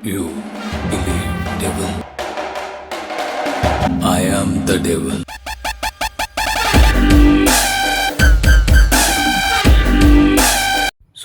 You believe devil. I am the devil.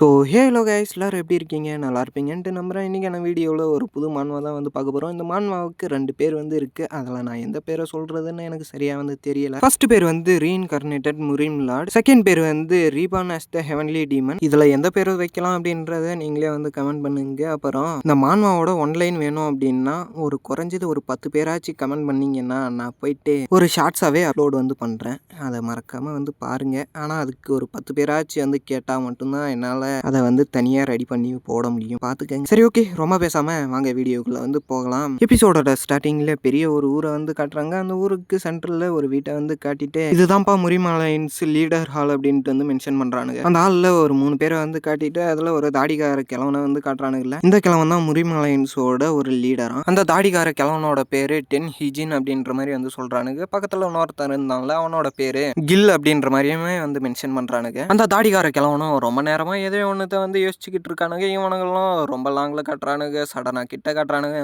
So hello guys, எல்லோரும் எப்படி இருக்கீங்க? நல்லா இருப்பீங்கன்ட்டு நம்புகிறேன். இன்றைக்கான வீடியோவில் ஒரு புது மான்வா தான் வந்து பார்க்க போகிறோம். இந்த மான்வாவுக்கு 2 பேர் வந்து இருக்குது. அதில் நான் எந்த பேரை சொல்கிறதுன்னு எனக்கு சரியாக வந்து தெரியலை. ஃபர்ஸ்ட் பேர் வந்து ரீஇன்கார்னேட்டட் முரீம் லார்ட், செகண்ட் பேர் வந்து reborn as the heavenly demon. இதில் எந்த பேரை வைக்கலாம் அப்படின்றத நீங்களே வந்து கமெண்ட் பண்ணுங்க. அப்புறம் இந்த மான்வாவோட ஒன்லைன் வேணும் அப்படின்னா ஒரு குறைஞ்சது ஒரு 10 பேராச்சும் கமெண்ட் பண்ணிங்கன்னா நான் போயிட்டு ஒரு ஷார்ட்ஸாகவே அப்லோட் வந்து பண்ணுறேன். அதை மறக்காமல் வந்து பாருங்கள். ஆனால் அதுக்கு ஒரு 10 பேராச்சும் வந்து கேட்டால் மட்டும்தான் என்னால் அதை வந்து தனியாக ரெடி பண்ணி போட முடியும். பார்த்துக்கங்க. சரி, ஓகே, ரொம்ப பேசாமல் வாங்க வீடியோக்குள்ளே வந்து போகலாம். எபிசோடோட ஸ்டார்டிங்கில் பெரிய ஒரு ஊரை வந்து காட்டுறாங்க. அந்த ஊருக்கு சென்டரில் ஒரு வீட்டை வந்து காட்டிட்டு இதுதான்ப்பா முரீம் அலையன்ஸ் லீடர் ஹால் அப்படின்ட்டு வந்து மென்ஷன் பண்ணுறானுங்க. அந்த ஹாலில் ஒரு 3 பேரை வந்து காட்டிட்டு அதில் ஒரு தாடிகார கிழவனை வந்து காட்டுறானுங்கல்ல. இந்த கிழவன் தான் முரீம் அலையன்ஸோட ஒரு லீடரா. அந்த தாடிகார கிழவனோட பேரு டென் ஹிஜின் அப்படின்ற மாதிரி வந்து சொல்றானுங்க. பக்கத்தில் இன்னொருத்தர் இருந்தாங்கள, அவனோட பேரு கில் அப்படின்ற மாதிரியுமே வந்து மென்ஷன் பண்றானுங்க. அந்த தாடிகார கிழவனும் ரொம்ப நேரமா எதோ ஒன்றத்தை வந்து யோசிச்சுக்கிட்டு இருக்கானுங்க. இவனுங்களும் ரொம்ப லாங்கில் காட்டுறானுங்க, சடனாக கிட்ட காட்டுறானுங்க.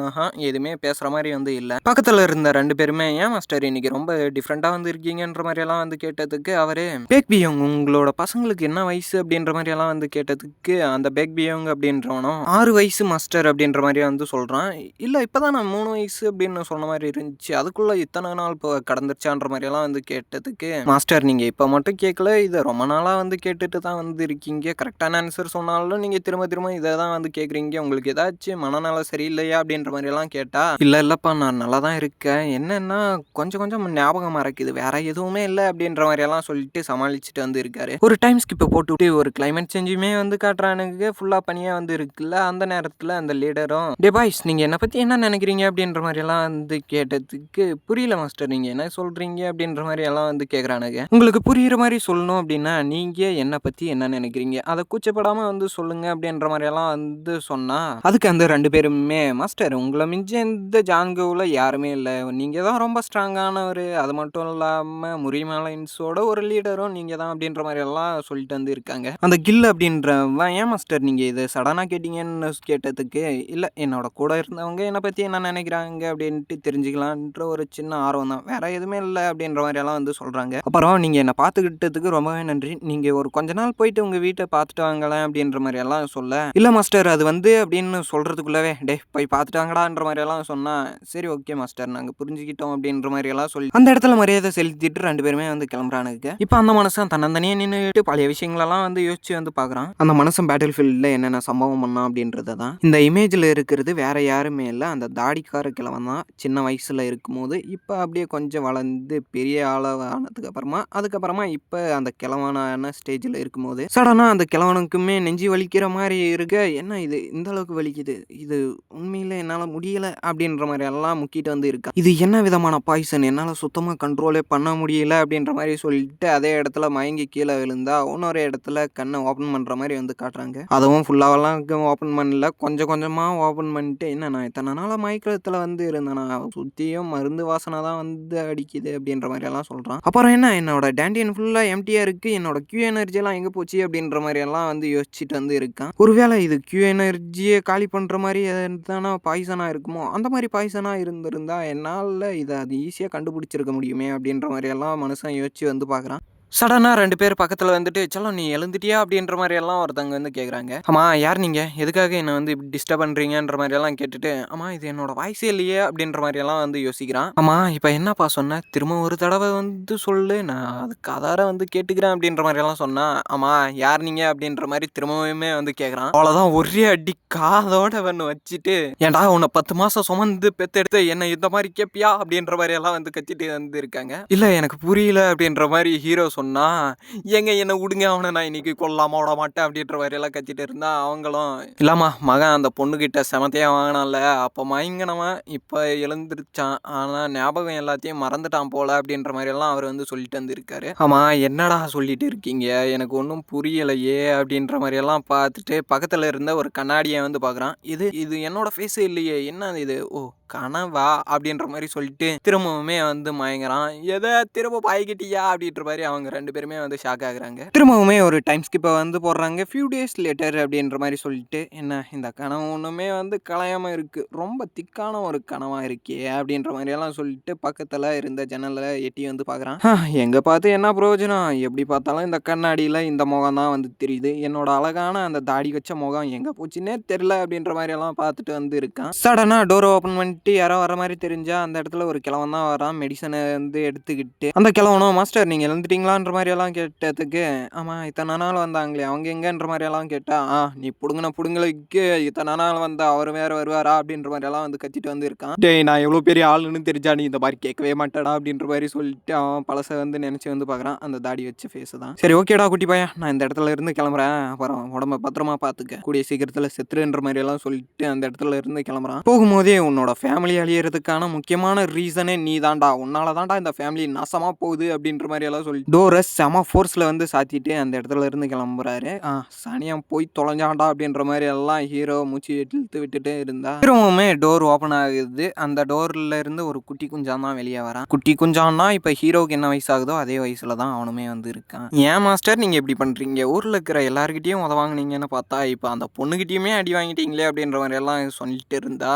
எதுவுமே பேசுகிற மாதிரி வந்து இல்லை. பக்கத்தில் இருந்த 2 பேருமே ஏன் மாஸ்டர் இன்னைக்கு ரொம்ப டிஃப்ரெண்ட்டாக வந்து இருக்கீங்கன்ற மாதிரியெல்லாம் வந்து கேட்டதுக்கு அவரு பேக்பியோங் உங்களோட பசங்களுக்கு என்ன வயசு அப்படின்ற மாதிரியெல்லாம் வந்து கேட்டதுக்கு அந்த பேக்பியோங் அப்படின்றவனும் 6 வயசு மாஸ்டர் அப்படின்ற மாதிரியே வந்து சொல்கிறான். இல்லை, இப்போ தான் நான் 3 வயசு அப்படின்னு சொன்ன மாதிரி இருந்துச்சு, அதுக்குள்ளே இத்தனை நாள் இப்போ கடந்துருச்சான்ற மாதிரியெல்லாம் வந்து கேட்டதுக்கு மாஸ்டர் நீங்கள் இப்போ மட்டும் கேட்கல, இதை ரொம்ப நாளாக வந்து கேட்டுட்டு தான் வந்து இருக்கீங்க. கரெக்டான ஆன்சர் சொன்னாலும் நீங்கள் திரும்ப திரும்ப இதை தான் வந்து கேட்குறீங்க. உங்களுக்கு ஏதாச்சும் மனநலம் சரியில்லையா அப்படின்ற மாதிரியெல்லாம் கேட்டால் இல்லைப்பா நான் நல்லா தான் இருக்கேன், என்னென்னா கொஞ்சம் ஞாபகம் மறக்குது, வேற எதுவுமே இல்லை அப்படின்ற மாதிரியெல்லாம் சொல்லிட்டு சமாளிச்சுட்டு வந்து இருக்காரு. ஒரு டைம் ஸ்கிப்பை போட்டுவிட்டு ஒரு கிளைமேட் சேஞ்சுமே வந்து காட்டுறானுங்க. ஃபுல்லாக பனியாக வந்து இருக்குல்ல. அந்த நேரத்தில் அந்த லீடரும் டே பாய்ஸ் நீங்கள் என்னை பற்றி என்ன நினைக்கிறீங்க அப்படின்ற மாதிரியெல்லாம் வந்து கேட்டதுக்கு புரியல மாஸ்டர், நீங்கள் என்ன சொல்கிறீங்க அப்படின்ற மாதிரி எல்லாம் வந்து கேட்குறானுங்க. உங்களுக்கு புரிகிற மாதிரி சொல்லணும் அப்படின்னா நீங்கள் என்னை பற்றி என்ன நினைக்கிறீங்க அதை கூச்சப்படாமல் வந்து சொல்லுங்க அப்படின்ற மாதிரியெல்லாம் வந்து சொன்னால் அதுக்கு அந்த 2 பேருமே மாஸ்டர் உங்களை மிஞ்ச இந்த ஜான்கோவில் யாருமே இல்லை, நீங்கள் தான் ரொம்ப ஸ்ட்ராங்கானவர், அது மட்டும் இல்லாமல் முரீம் அலையன்ஸோட ஒரு லீடரும் நீங்கள் தான் அப்படின்ற மாதிரி எல்லாம் சொல்லிட்டு வந்து இருக்காங்க. அந்த கில் அப்படின்றவன் ஏன் மாஸ்டர் நீங்கள் இதை சடனாக கேட்டீங்கன்னு கேட்டதுக்கு இல்லை, என்னோட கூட இருந்தவங்க என்னை பற்றி என்ன நினைக்கிறாங்க அப்படின்ட்டு தெரிஞ்சுக்கலான்ற ஒரு சின்ன ஆர்வம் தான், வேற எதுவுமே இல்லை அப்படின்ற மாதிரி எல்லாம் வந்து சொல்கிறாங்க. அப்புறம் நீங்கள் என்னை பார்த்துக்கிட்டதுக்கு ரொம்பவே நன்றி, நீங்கள் ஒரு கொஞ்ச நாள் போயிட்டு உங்கள் வீட்டை பார்த்துட்டு வாங்கலாம் அப்படின்ற மாதிரி எல்லாம் சொல்ல இல்லை மாஸ்டர் அது வந்து அப்படின்னு சொல்கிறதுக்குள்ளவே டே போய் பார்த்துட்டு வாங்கடான்ற மாதிரி எல்லாம் சொன்னால் சரி ஓகே மாஸ்டர் நாங்கள் புரிஞ்சுக்கிட்டோம் அப்படின்ற மாதிரி எல்லாம் சொல்லி அந்த இடத்துல மரியாதை செலுத்திட்டு 2 பேருமே வந்து கிளம்புறானுங்க. இப்போ அந்த மனுஷன் தன்னந்தனியாக நின்றுட்டு பழைய விஷயங்களெல்லாம் வந்து யோசிச்சு வந்து பார்க்குறான். அந்த மனுஷன் பேட்டில் ஃபீல்டில் என்னென்ன சம்பவம் பண்ணான் அப்படின்றத தான் இந்த இமேஜில் இருக்கிறது வேற யாருமே இல்லை, அந்த தாடிக்கார கிழவன் தான். சின்ன வயசில் இருக்கும்போது இப்போ அப்படியே கொஞ்சம் வளர்ந்து பெரிய ஆனதுக்கு அதுக்கப்புறமா இப்போ அந்த கிழவனான ஸ்டேஜில் இருக்கும்போது சடனாக அந்த கிழவனுக்குமே நெஞ்சு வலிக்கிற மாதிரி இருக்க, என்ன இது இந்த அளவுக்கு வலிக்குது, இது உண்மையில் என்னால் முடியலை அப்படின்ற மாதிரி எல்லாம் முக்கிட்டு வந்து இருக்கா. இது என்ன விதமான பாய்சன், என்னால் சுத்தமாக கண்ட்ரோலே பண்ண முடியல அப்படின்ற மாதிரி சொல்லிட்டு அதே இடத்துல மயங்கி கீழே விழுந்தா இன்னொரு இடத்துல கண்ணை ஓப்பன் பண்ணுற மாதிரி வந்து காட்டுறாங்க. அதுவும் ஃபுல்லாவெல்லாம் ஓப்பன் பண்ணல, கொஞ்சமாக ஓப்பன் பண்ணிட்டு என்ன நான் இத்தனை நாளாக மயக்கத்தில் வந்து இருந்தேன், நான் சுற்றியும் மருந்து வாசனை தான் வந்து அடிக்குது அப்படின்ற மாதிரி எல்லாம் சொல்கிறான். அப்புறம் என்ன என்னோட டேண்டியன் ஃபுல்லாக எம்டியாக இருக்குது, என்னோட கியூ எனர்ஜியெல்லாம் எங்கே போச்சு அப்படின்ற மாதிரி எல்லாம் வந்து யோசிச்சுட்டு வந்து இருக்கான். ஒருவேளை இது கியூ எனர்ஜியை காலி பண்ணுற மாதிரி எதுனா பாய்சனாக இருக்குமோ, அந்த மாதிரி பாய்சனாக இருந்திருந்தா என்னால் இதை அது ஈஸியாக கண்டுபிடிச்சிருக்க முடியுமே அப்படின்ற மாதிரி எல்லாம் மனுஷன் யோசிச்சு வந்து பார்க்குறான். சடனாக 2 பேர் பக்கத்தில் வந்துட்டு செல்லம் நீ எழுந்துட்டியா அப்படின்ற மாதிரி எல்லாம் ஒருத்தவங்க வந்து கேட்குறாங்க. ஆமாம் யார் நீங்கள், எதுக்காக என்னை வந்து இப்படி டிஸ்டர்ப் பண்ணுறீங்கன்ற மாதிரி எல்லாம் கேட்டுட்டு ஆமாம் இது என்னோட வாய்ஸே இல்லையே அப்படின்ற மாதிரி எல்லாம் வந்து யோசிக்கிறான். ஆமாம் இப்போ என்னப்பா சொன்ன, திரும்ப ஒரு தடவை வந்து சொல்லு, நான் அதுக்கு அதார வந்து கேட்டுக்கிறேன் அப்படின்ற மாதிரி எல்லாம் சொன்னா. ஆமாம் யார் நீங்கள் அப்படின்ற மாதிரி திரும்பவுமே வந்து கேட்குறான். அவ்வளோதான், ஒரே அடி காதோட ஒன்று வச்சுட்டு ஏன்டா உன்னை 10 மாதம் சுமந்து பெத்தெடுத்து என்னை இந்த மாதிரி கேட்பியா அப்படின்ற மாதிரி எல்லாம் வந்து கத்திட்டு வந்து இருக்காங்க. இல்லை எனக்கு புரியல அப்படின்ற மாதிரி ஹீரோ சொன்னா எங்க என்ன விடுங்க, அவனை நான் இன்னைக்கு கொல்லாம விட மாட்டேன் அப்படின்ற மாதிரி எல்லாம் கத்திட்டு இருந்தா அவங்களும் இல்லாமா மகன் அந்த பொண்ணுகிட்ட செமத்தையா வாங்கினான்ல அப்போ மயங்கினவன் இப்போ எழுந்திருச்சான், ஆனால் ஞாபகம் எல்லாத்தையும் மறந்துட்டான் போல அப்படின்ற மாதிரி எல்லாம் அவர் வந்து சொல்லிட்டு வந்திருக்காரு. ஆமா என்னடா சொல்லிட்டு இருக்கீங்க, எனக்கு ஒன்றும் புரியலையே அப்படின்ற மாதிரி எல்லாம் பார்த்துட்டு பக்கத்தில் இருந்த ஒரு கண்ணாடியை வந்து பார்க்குறான். இது என்னோட ஃபேஸே இல்லையே, என்ன இது, ஓ கனவா அப்படின்ற மாதிரி சொல்லிட்டு திரும்பவுமே வந்து மயங்குறான். எதை திரும்ப பாய்கிட்டியா அப்படின்ற மாதிரி அவங்க 2 பேருமே வந்து ஷாக் ஆகுறாங்க. திரும்பவுமே ஒரு டைம் ஸ்கிப்பை வந்து போடுறாங்க. ஃபியூ டேஸ் லேட்டர் அப்படின்ற மாதிரி சொல்லிட்டு, என்ன இந்த கனவு ஒன்றுமே வந்து கலையாமல் இருக்குது, ரொம்ப திக்கான ஒரு கனவா இருக்கே அப்படின்ற மாதிரியெல்லாம் சொல்லிட்டு பக்கத்தில் இருந்த ஜன்னலில் எட்டி வந்து பார்க்குறான். எங்கே பார்த்து என்ன பிரயோஜனம், எப்படி பார்த்தாலும் இந்த கண்ணாடியில் இந்த முகம் தான் வந்து தெரியுது, என்னோட அழகான அந்த தாடி வச்ச முகம் எங்கே போச்சுன்னே தெரில அப்படின்ற மாதிரியெல்லாம் பார்த்துட்டு வந்து இருக்கான். சடனாக டோரை ஓப்பன் பண்ணிட்டு யாரோ வர மாதிரி தெரிஞ்சா அந்த இடத்துல ஒரு கிழவன் தான் வரான், மெடிசனை வந்து எடுத்துக்கிட்டு. அந்த கிழவனும், மாஸ்டர் நீங்கள் எழுந்துட்டீங்களான்ற மாதிரி எல்லாம் கேட்டதுக்கு, ஆமாம் இத்தனை நாள் வந்தாங்களே அவங்க எங்கன்ற மாதிரி எல்லாம் கேட்டா, நீ புடுங்களுக்கு இத்தனை நாள் வந்தா அவர் வேற வருவாரா அப்படின்ற மாதிரி எல்லாம் வந்து கத்திட்டு வந்து இருக்கான். டேய் நான் எவ்வளோ பெரிய ஆளுன்னு தெரிஞ்சா நீ இந்த மாதிரி கேட்கவே மாட்டேடா அப்படின்ற மாதிரி சொல்லிட்டு அவன் பழசை வந்து நினைச்சு வந்து பார்க்குறான். அந்த தாடி வச்ச ஃபேஸ் தான். சரி ஓகேடா குட்டி பையன், நான் இந்த இடத்துல இருந்து கிளம்புறேன், அப்புறம் உடம்ப பத்திரமா பார்த்துக்க, கூடிய சீக்கிரத்தில் செத்துருன்ற மாதிரி எல்லாம் சொல்லிட்டு அந்த இடத்துல இருந்து கிளம்புறான். போகும்போதே உன்னோட ஃபேமிலி அழியறதுக்கான முக்கியமான ரீசனே நீ தான்டா, உன்னால தான்டா இந்த ஃபேமிலி நாசமா போகுது அப்படின்ற மாதிரி எல்லாம் சொல்லி டோரை செம ஃபோர்ஸில் வந்து சாத்திட்டு அந்த இடத்துல இருந்து கிளம்புறாரு. சனியம் போய் தொலைஞ்சாண்டா அப்படின்ற மாதிரி எல்லாம் ஹீரோ மூச்சு இழுத்து விட்டுட்டு இருந்தா திரும்பவுமே டோர் ஓப்பன் ஆகுது. அந்த டோர்ல இருந்து ஒரு குட்டி குஞ்சான் தான் வெளியே வரான். குட்டி குஞ்சான்னா இப்போ ஹீரோவுக்கு என்ன வயசு ஆகுதோ அதே வயசுல தான் அவனுமே வந்து இருக்கான். ஏன் மாஸ்டர் நீங்க எப்படி பண்றீங்க, ஊர்ல இருக்கிற எல்லாருக்கிட்டையும் உதவாங்கினீங்கன்னு பார்த்தா இப்போ அந்த பொண்ணுகிட்டயுமே அடி வாங்கிட்டீங்களே அப்படின்ற மாதிரி எல்லாம் சொல்லிட்டு இருந்தா,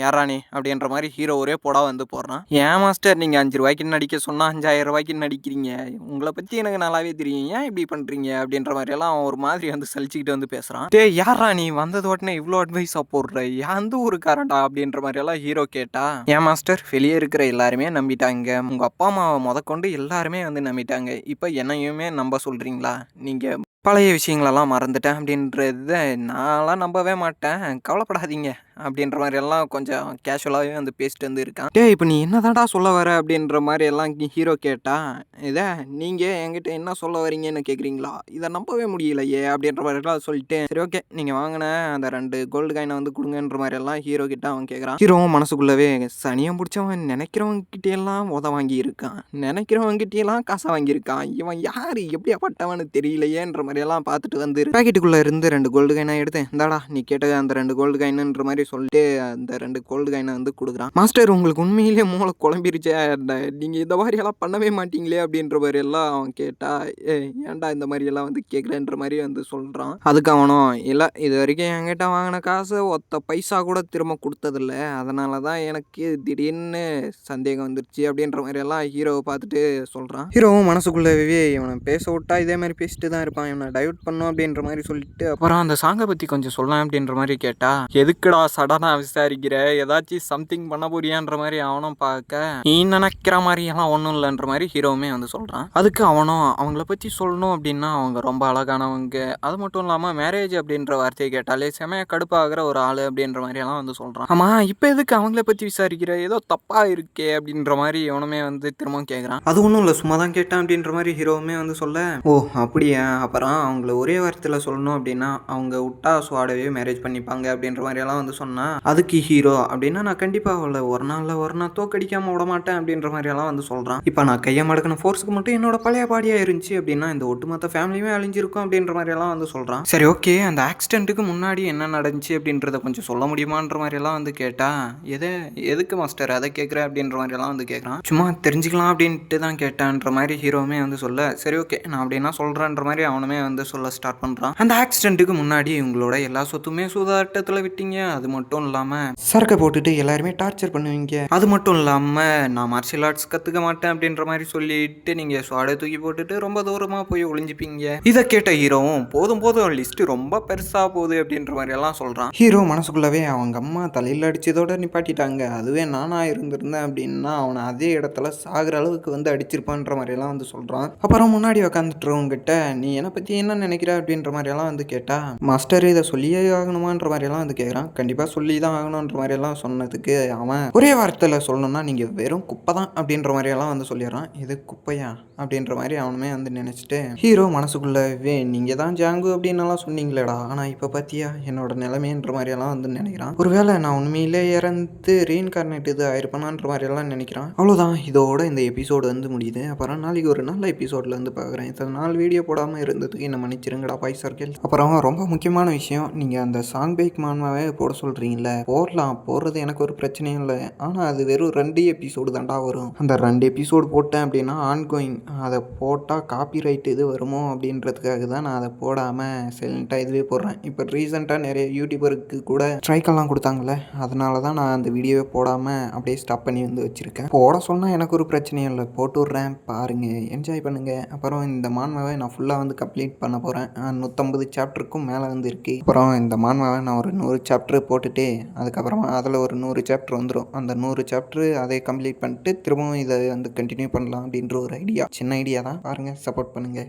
யாரா நீ அப்படின்ற மாதிரி ஹீரோ ஒரே போடா வந்து போடுறான். ஏன் மாஸ்டர் நீங்க 5 ரூபாய்க்கு நடிக்க சொன்னா 5000 ரூபாய்க்கு நடிக்கிறீங்க, உங்களை பத்தி எனக்கு நல்லாவே தெரியும், ஏன் இப்படி பண்றீங்க அப்படின்ற மாதிரி எல்லாம் ஒரு மாதிரி வந்து சலிச்சுக்கிட்டு வந்து பேசுறான். யாரா நீ வந்தது உடனே இவ்வளோ அட்வைஸா போடுற, எந்த ஊருக்காரன்டா அப்படின்ற மாதிரி எல்லாம் ஹீரோ கேட்டா, ஏன் மாஸ்டர் வெளியே இருக்கிற எல்லாருமே நம்பிட்டாங்க, உங்க அப்பா அம்மாவை முதற்கொண்டு எல்லாருமே வந்து நம்பிட்டாங்க, இப்போ என்னையுமே நம்ப சொல்றீங்களா, நீங்க பழைய விஷயங்களெல்லாம் மறந்துட்டேன் அப்படின்றத நான்லாம் நம்பவே மாட்டேன், கவலைப்படாதீங்க அப்படின்ற மாதிரி எல்லாம் கொஞ்சம் கேஷுவலாகவே வந்து பேசிட்டு வந்து இருக்கான். இப்போ நீ என்னதான்டா சொல்ல வர அப்படின்ற மாதிரி எல்லாம் ஹீரோ கேட்டா, இதை நீங்கள் என்கிட்ட என்ன சொல்ல வரீங்கன்னு கேட்குறீங்களா, இதை நம்பவே முடியலையே அப்படின்ற மாதிரி எல்லாம் சொல்லிட்டு, சரி ஓகே நீங்கள் வாங்கின அந்த 2 கோல்டு காயினை வந்து கொடுங்கன்ற மாதிரி எல்லாம் ஹீரோ கிட்ட அவன் கேட்குறான். ஹீரோவும் மனசுக்குள்ளவே சனியம் பிடிச்சவன் நினைக்கிறவங்கிட்டெல்லாம் வாங்கி இருக்கான், நினைக்கிறவங்கிட்டெல்லாம் காசை வாங்கியிருக்கான், இவன் யார் எப்படியாப்பட்டவனு தெரியலையேன்ற மாதிரி எல்லாம் பார்த்துட்டு வந்து பேக்கெட்டுக்குள்ளே இருந்து 2 கோல்டு காயினை எடுத்து, இந்தாடா நீ கேட்டது அந்த 2 கோல்டு காயின்ன்ற மாதிரி சொல்லிட்டு அந்த 2 கோல்டு காயினை வந்து கொடுக்குறான். மாஸ்டர் உங்களுக்கு உண்மையிலே மூளை குழம்பிருச்சே, நீங்க இந்த மாதிரி எல்லாம் பண்ணவே மாட்டீங்களே அப்படின்ற மாதிரி எல்லாம் அவன் கேட்டா, ஏன்டா இந்த மாதிரி எல்லாம் வந்து கேட்குறேன்ற மாதிரி வந்து சொல்றான். அதுக்கு அவனும், இல்லை இது வரைக்கும் என்கிட்ட வாங்கின காசு ஒத்த பைசா கூட திரும்ப கொடுத்ததில்ல, அதனால தான் எனக்கு திடீர்னு சந்தேகம் வந்துருச்சு அப்படின்ற மாதிரி எல்லாம் ஹீரோவை பார்த்துட்டு சொல்றான். ஹீரோவும் மனசுக்குள்ளவே இவனை பேச விட்டா இதே மாதிரி பேசிட்டு தான் இருப்பான், இவனை டைவர்ட் பண்ணும் அப்படின்ற மாதிரி சொல்லிட்டு, அப்புறம் அந்த சாங்கை பற்றி கொஞ்சம் சொல்லலாம் அப்படின்ற மாதிரி கேட்டா, எதுக்குடா சடனாக விசாரிக்கிற, ஏதாச்சும் சம்திங் பண்ண போறியான்ற மாதிரி அவனும் பார்க்க, நீ நினைக்கிற மாதிரி எல்லாம் ஒன்றும் இல்லைன்ற மாதிரி ஹீரோவுமே வந்து சொல்கிறான். அதுக்கு அவனும், அவங்கள பற்றி சொல்லணும் அப்படின்னா அவங்க ரொம்ப அழகானவங்க, அது மட்டும் இல்லாமல் மேரேஜ் அப்படின்ற வார்த்தையை கேட்டாலே செமையாக கடுப்பாகிற ஒரு ஆள் அப்படின்ற மாதிரி எல்லாம் வந்து சொல்கிறான். ஆமாம் இப்போ எதுக்கு அவங்கள பற்றி விசாரிக்கிற, ஏதோ தப்பாக இருக்கே அப்படின்ற மாதிரி இவனுமே வந்து திரும்பவும் கேட்குறான். அது ஒன்றும் இல்லை சும்மா தான் கேட்டான் அப்படின்ற மாதிரி ஹீரோவுமே வந்து சொல்ல, ஓ அப்படியா, அப்புறம் அவங்கள ஒரே வார்த்தையில் சொல்லணும் அப்படின்னா அவங்க விட்டா சுவாடவே மேரேஜ் பண்ணிப்பாங்க அப்படின்ற மாதிரியெல்லாம் வந்து சொன்னால், அதுக்கு ஹீரோ அப்படின்னா நான் கண்டிப்பாக அவளை ஒரு நாள் தோக்கடிக்காமல் விட மாட்டேன் அப்படின்ற மாதிரியெல்லாம் வந்து சொல்கிறான். இப்போ நான் கையை மடக்கின ஃபோர்ஸுக்கு மட்டும் என்னோட பழைய பாடியாக இருந்துச்சு அப்படின்னா இந்த ஒட்டுமொத்த ஃபேமிலியுமே அழிஞ்சிருக்கும் அப்படின்ற மாதிரியெல்லாம் வந்து சொல்கிறான். சரி ஓகே அந்த ஆக்சிடென்ட்டுக்கு முன்னாடி என்ன நடந்துச்சு அப்படின்றத கொஞ்சம் சொல்ல முடியுமான்ற மாதிரியெல்லாம் வந்து கேட்டா, எதுக்கு மாஸ்டர் அதை கேட்குற அப்படின்ற மாதிரியெல்லாம் வந்து கேட்குறான். சும்மா தெரிஞ்சுக்கலாம் அப்படின்ட்டு தான் கேட்டான்ற மாதிரி ஹீரோவுமே வந்து சொல்ல, சரி ஓகே நான் அப்படின்னா சொல்கிறேன்ற மாதிரி அவனுமே வந்து சொல்ல ஸ்டார்ட் பண்ணுறான். அந்த ஆக்சிடென்ட்டுக்கு முன்னாடி உங்களோட எல்லா சொத்துமே சூதாட்டத்தில் விட்டீங்க, அது மட்டும் இல்லாமல் சரக்கை போட்டுட்டு எல்லாருமே டார்ச்சர் பண்ணுவீங்க, அது மட்டும் இல்லாமல் நான் மார்ஷியல் ஆர்ட்ஸ் கற்றுக்க மாட்டேன் அப்படின்ற மாதிரி சொல்லிட்டு நீங்கள் சுவாடை தூக்கி போட்டுட்டு ரொம்ப தூரமாக போய் ஒளிஞ்சிப்பீங்க. இதை கேட்ட ஹீரோவும் போதும் லிஸ்ட்டு ரொம்ப பெருசாக போகுது அப்படின்ற மாதிரி எல்லாம் சொல்கிறான். ஹீரோ மனசுக்குள்ளவே அவங்க அம்மா தலையில் அடிச்சதோட நிப்பாட்டிட்டாங்க, அதுவே நானாக இருந்திருந்தேன் அப்படின்னா அவனை அதே இடத்துல சாகிற அளவுக்கு வந்து அடிச்சிருப்பான்ற மாதிரியெல்லாம் வந்து சொல்கிறான். அப்புறம் முன்னாடி உட்காந்துட்டுறவங்கிட்ட நீ என்னை பற்றி என்ன நினைக்கிற அப்படின்ற மாதிரியெல்லாம் வந்து கேட்டா, மாஸ்டர் இதை சொல்லியே ஆகணுமான்ற மாதிரியெல்லாம் வந்து கேட்குறான். கண்டிப்பாக சொல்லி தான் ஆகணுன்ற மாதிரியெல்லாம் சொன்னதுக்கு அவன் ஒரே வார்த்தையில் சொல்லணும்னா நீங்கள் வெறும் குப்பை தான் அப்படின்ற மாதிரியெல்லாம் வந்து சொல்லிடுறான். இது குப்பையா அப்படின்ற மாதிரி அவனுமே வந்து நினச்சிட்டு ஹீரோ மனசுக்குள்ளவே நீங்கள் தான் ஜாங்கு அப்படின்னலாம் சொன்னீங்களேடா, ஆனால் இப்போ பார்த்தியா என்னோட நிலைமைன்ற மாதிரியெல்லாம் வந்து நினைக்கிறான். ஒருவேளை நான் உண்மையிலே இறந்து ரீஇன்கார்னேட் இது ஆயிருப்பேனான்ற மாதிரியெல்லாம் நினைக்கிறான். அவ்வளோதான், இதோட இந்த எபிசோடு வந்து முடியுது. அப்புறம் நாளைக்கு ஒரு நல்ல எபிசோடில் வந்து பார்க்குறேன். இத்தனை நாள் வீடியோ போடாமல் இருந்தது பேசுகிறதுக்கு என்ன மன்னிச்சிருங்கடா பாய்ஸ் சர்க்கிள். அப்புறம் ரொம்ப முக்கியமான விஷயம், நீங்கள் அந்த சாங் பைக் மான்மாவே போட சொல்கிறீங்கள, போடுறது எனக்கு ஒரு பிரச்சனையும் இல்லை. ஆனால் அது வெறும் 2 எபிசோடு தான்டா வரும். அந்த 2 எபிசோடு போட்டேன் அப்படின்னா ஆன்கோயிங், அதை போட்டால் காப்பிரைட் இது வருமோ அப்படின்றதுக்காக தான் நான் அதை போடாமல் சைலண்ட்டாக இதுவே போடுறேன். இப்போ ரீசெண்டாக நிறைய யூடியூபருக்கு கூட ஸ்ட்ரைக்கெல்லாம் கொடுத்தாங்களே, அதனால தான் நான் அந்த வீடியோவை போடாமல் அப்படியே ஸ்டாப் பண்ணி வந்து வச்சுருக்கேன். போட சொன்னால் எனக்கு ஒரு பிரச்சனையும் இல்லை, போட்டு விட்றேன், பாருங்கள், என்ஜாய் பண்ணுங்கள். அப்புறம் இந்த மான்மாவை நான் ஃபுல்லாக வந்து கம்ப்ளீட் பண்ண போகிறேன். 150 சாப்டருக்கும் மேலே வந்து இருக்குது. அப்புறம் இந்த மான்மாவை நான் ஒரு 100 சாப்டர் போட்டுட்டு அதுக்கப்புறமா அதில் ஒரு 100 சாப்டர் வந்துடும். அந்த 100 சாப்டர் அதை கம்ப்ளீட் பண்ணிட்டு திரும்பவும் இதை வந்து கண்டினியூ பண்ணலாம் அப்படின்ற ஒரு ஐடியா. சின்ன ஐடியா தான், பாருங்கள், சப்போர்ட் பண்ணுங்கள்.